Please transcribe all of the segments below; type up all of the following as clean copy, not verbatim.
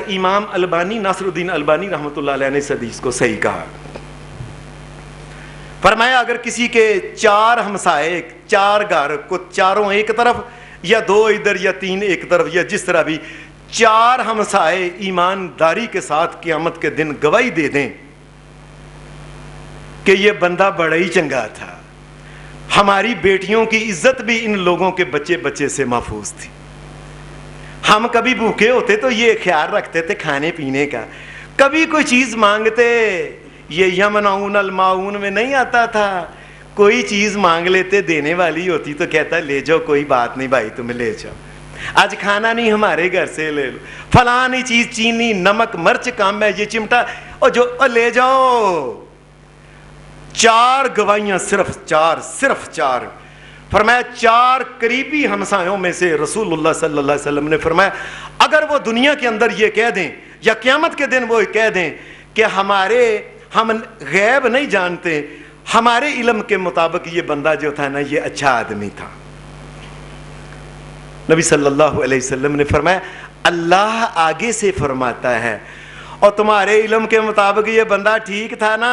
امام البانی ناصر الدین البانی رحمۃ اللہ علیہ نے اس حدیث کو صحیح کہا. فرمایا اگر کسی کے 4 ہمسائے 4 گھر کو چاروں ایک طرف یا 2 ادھر یا 3 ایک طرف یا جس طرح بھی 4 ہمسائے ایمانداری کے ساتھ قیامت کے دن گواہی دے دیں کہ یہ بندہ بڑا ہی چنگا تھا, ہماری بیٹیوں کی عزت بھی ان لوگوں کے بچے سے محفوظ تھی, ہم کبھی بھوکے ہوتے تو یہ خیال رکھتے تھے کھانے پینے کا, کبھی کوئی چیز مانگتے یہ یمنعون الماعون میں نہیں آتا تھا, کوئی چیز مانگ لیتے دینے والی ہوتی تو کہتا لے جاؤ کوئی بات نہیں بھائی تمہیں لے جاؤ, آج کھانا نہیں ہمارے گھر سے لے لو, فلانی چیز چینی نمک مرچ کم ہے یہ چمٹا اور جو لے جاؤ. 4 گواہیاں صرف 4 فرمایا 4 قریبی ہمسایوں میں سے رسول اللہ صلی اللہ علیہ وسلم نے فرمایا اگر وہ دنیا کے اندر یہ کہہ دیں یا قیامت کے دن وہ کہہ دیں کہ ہم غیب نہیں جانتے, ہمارے علم کے مطابق یہ بندہ جو تھا نا یہ اچھا آدمی تھا. نبی صلی اللہ علیہ وسلم نے فرمایا اللہ آگے سے فرماتا ہے اور تمہارے علم کے مطابق یہ بندہ ٹھیک تھا نا,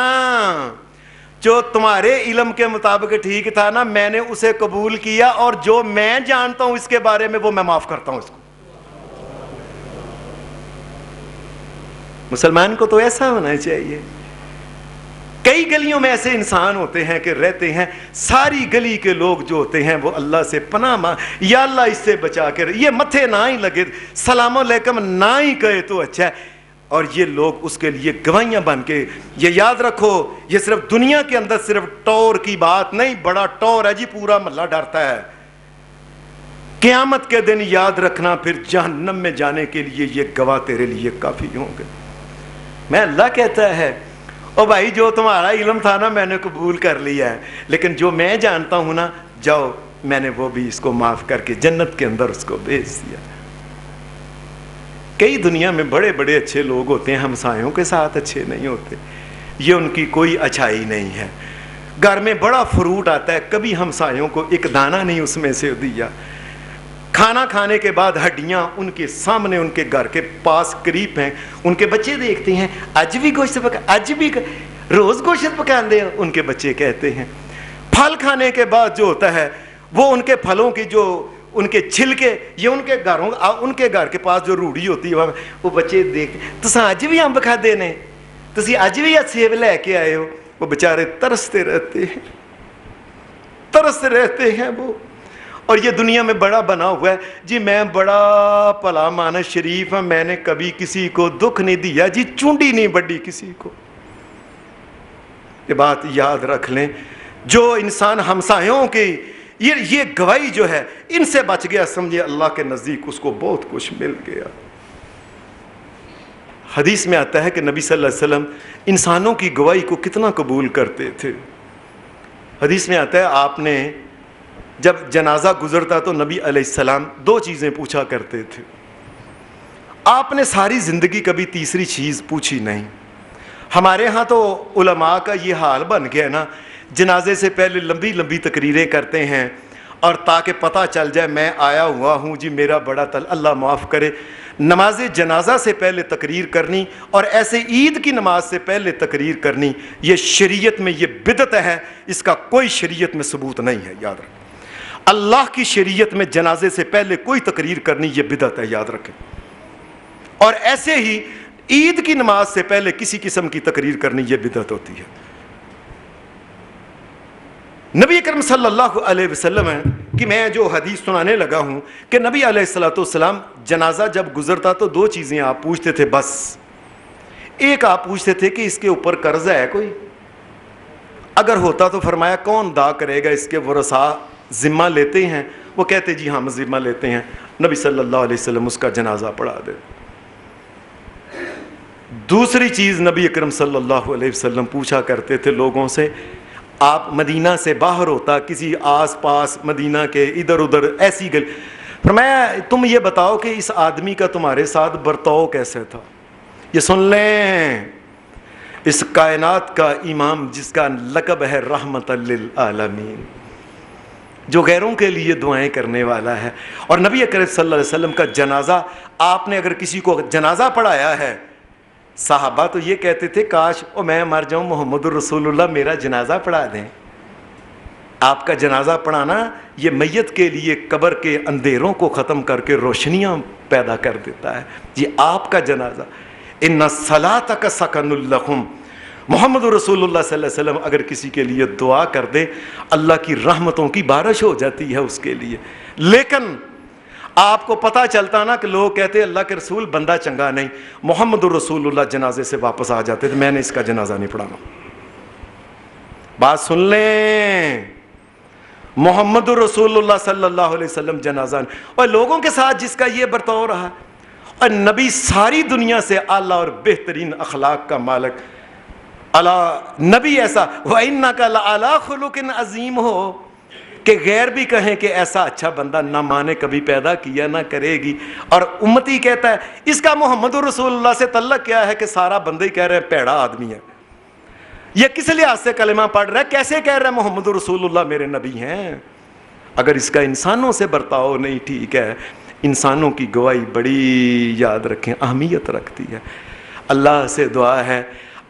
جو تمہارے علم کے مطابق ٹھیک تھا نا میں نے اسے قبول کیا اور جو میں جانتا ہوں اس کے بارے میں وہ میں معاف کرتا ہوں اس کو. مسلمان کو تو ایسا ہونا چاہیے. کئی گلیوں میں ایسے انسان ہوتے ہیں کہ رہتے ہیں, ساری گلی کے لوگ جو ہوتے ہیں وہ اللہ سے پناہ مانگ یا اللہ اس سے بچا کر, یہ متھے نہ ہی لگے سلام علیکم نہ ہی کہے تو اچھا ہے, اور یہ لوگ اس کے لیے گواہیاں بن کے. یہ یاد رکھو یہ صرف دنیا کے اندر صرف ٹور کی بات نہیں, بڑا ٹور ہے جی پورا محلہ ڈرتا ہے, قیامت کے دن یاد رکھنا پھر جہنم میں جانے کے لیے یہ گواہ تیرے لیے کافی ہوں گے. میں اللہ کہتا ہے او بھائی جو تمہارا علم تھا نا میں نے قبول کر لیا ہے, لیکن جو میں جانتا ہوں نا جاؤ میں نے وہ بھی اس کو معاف کر کے جنت کے اندر اس کو بھیج دیا. کئی دنیا میں بڑے بڑے اچھے لوگ ہوتے ہیں, ہمسایوں کے ساتھ اچھے نہیں ہوتے, یہ ان کی کوئی اچھائی نہیں ہے. گھر میں بڑا فروٹ آتا ہے کبھی ہمسایوں کو ایک دانہ نہیں اس میں سے دیا, کھانا کھانے کے بعد ہڈیاں ان کے سامنے ان کے گھر کے پاس قریب ہیں, ان کے بچے دیکھتے ہیں آج بھی گوشت پکا, آج بھی روز گوشت پکان دے, ان کے بچے کہتے ہیں. پھل کھانے کے بعد جو ہوتا ہے وہ ان کے پھلوں کی جو ان کے چھلکے یہ ان کے گھر کے پاس جو روڑی ہوتی ہے وہ بچے دیکھتے تساں اج بھی امب کھادے نے, تسی اج بھی سیب لے کے آئے ہو, وہ بیچارے ترستے رہتے ہیں وہ. اور یہ دنیا میں بڑا بنا ہوا ہے جی میں بڑا بھلا مانس شریف ہوں, میں نے کبھی کسی کو دکھ نہیں دیا جی, چونڈی نہیں بڑی کسی کو. یہ بات یاد رکھ لیں, جو انسان ہمسایوں کی یہ گواہی جو ہے ان سے بچ گیا سمجھے اللہ کے نزدیک اس کو بہت کچھ مل گیا. حدیث میں آتا ہے کہ نبی صلی اللہ علیہ وسلم انسانوں کی گواہی کو کتنا قبول کرتے تھے. حدیث میں آتا ہے آپ نے جب جنازہ گزرتا تو نبی علیہ السلام 2 چیزیں پوچھا کرتے تھے. آپ نے ساری زندگی کبھی تیسری چیز پوچھی نہیں. ہمارے ہاں تو علماء کا یہ حال بن گیا نا, جنازے سے پہلے لمبی لمبی تقریریں کرتے ہیں اور تاکہ پتہ چل جائے میں آیا ہوا ہوں جی میرا بڑا اللہ معاف کرے. نماز جنازہ سے پہلے تقریر کرنی اور ایسے عید کی نماز سے پہلے تقریر کرنی یہ شریعت میں یہ بدعت ہے, اس کا کوئی شریعت میں ثبوت نہیں ہے. یاد رکھیں اللہ کی شریعت میں جنازے سے پہلے کوئی تقریر کرنی یہ بدعت ہے, یاد رکھیں. اور ایسے ہی عید کی نماز سے پہلے کسی قسم کی تقریر کرنی یہ بدعت ہوتی ہے. نبی اکرم صلی اللہ علیہ وسلم ہے کہ میں جو حدیث سنانے لگا ہوں کہ نبی علیہ السلام جنازہ جب گزرتا تو 2 چیزیں آپ پوچھتے تھے بس. ایک آپ پوچھتے تھے کہ اس کے اوپر قرض ہے کوئی, اگر ہوتا تو فرمایا کون ادا کرے گا, اس کے ورثاء ذمہ لیتے ہیں, وہ کہتے جی ہم ذمہ لیتے ہیں. نبی صلی اللہ علیہ وسلم اس کا جنازہ پڑھا دے. دوسری چیز نبی اکرم صلی اللہ علیہ وسلم پوچھا کرتے تھے لوگوں سے, آپ مدینہ سے باہر ہوتا کسی آس پاس مدینہ کے ادھر ادھر ایسی گلی, فرمایا تم یہ بتاؤ کہ اس آدمی کا تمہارے ساتھ برتاؤ کیسے تھا. یہ سن لیں اس کائنات کا امام جس کا لقب ہے رحمت للعالمین, جو غیروں کے لیے دعائیں کرنے والا ہے. اور نبی اکرم صلی اللہ علیہ وسلم کا جنازہ، آپ نے اگر کسی کو جنازہ پڑھایا ہے، صحابہ تو یہ کہتے تھے کاش میں مر جاؤں، محمد الرسول اللہ میرا جنازہ پڑھا دیں. آپ کا جنازہ پڑھانا یہ میت کے لیے قبر کے اندھیروں کو ختم کر کے روشنیاں پیدا کر دیتا ہے. یہ آپ کا جنازہ. ان صلاتک سکن لہم، محمد رسول اللہ صلی اللہ علیہ وسلم اگر کسی کے لیے دعا کر دے اللہ کی رحمتوں کی بارش ہو جاتی ہے اس کے لیے. لیکن آپ کو پتہ چلتا نا کہ لوگ کہتے اللہ کے رسول بندہ چنگا نہیں، محمد رسول اللہ جنازے سے واپس آ جاتے تو میں نے اس کا جنازہ نہیں پڑھانا. بات سن لیں، محمد رسول اللہ صلی اللہ علیہ وسلم جنازہ نہیں. اور لوگوں کے ساتھ جس کا یہ برتاؤ رہا، اور نبی ساری دنیا سے اعلیٰ اور بہترین اخلاق کا مالک، اللہ نبی ایسا وَإِنَّكَ لَعَلَىٰ خُلُقٍ عظیم ہو کہ غیر بھی کہیں کہ ایسا اچھا بندہ نہ ماں نے کبھی پیدا کیا نہ کرے گی. اور امتی کہتا ہے اس کا محمد رسول اللہ سے تعلق کیا ہے کہ سارا بندے ہی کہہ رہے ہیں پیڑا آدمی ہے. یہ کس لحاظ سے کلمہ پڑھ رہا ہے، کیسے کہہ رہا ہے محمد رسول اللہ میرے نبی ہیں؟ اگر اس کا انسانوں سے برتاؤ نہیں ٹھیک ہے. انسانوں کی گواہی بڑی یاد رکھیں اہمیت رکھتی ہے. اللہ سے دعا ہے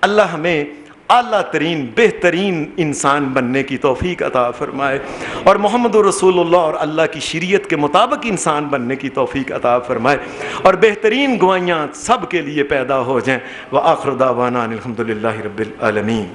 اللہ ہمیں اعلیٰ ترین بہترین انسان بننے کی توفیق عطا فرمائے، اور محمد رسول اللہ اور اللہ کی شریعت کے مطابق انسان بننے کی توفیق عطا فرمائے، اور بہترین گواہیاں سب کے لیے پیدا ہو جائیں. وآخر دعوانا الحمد للہ رب العالمین.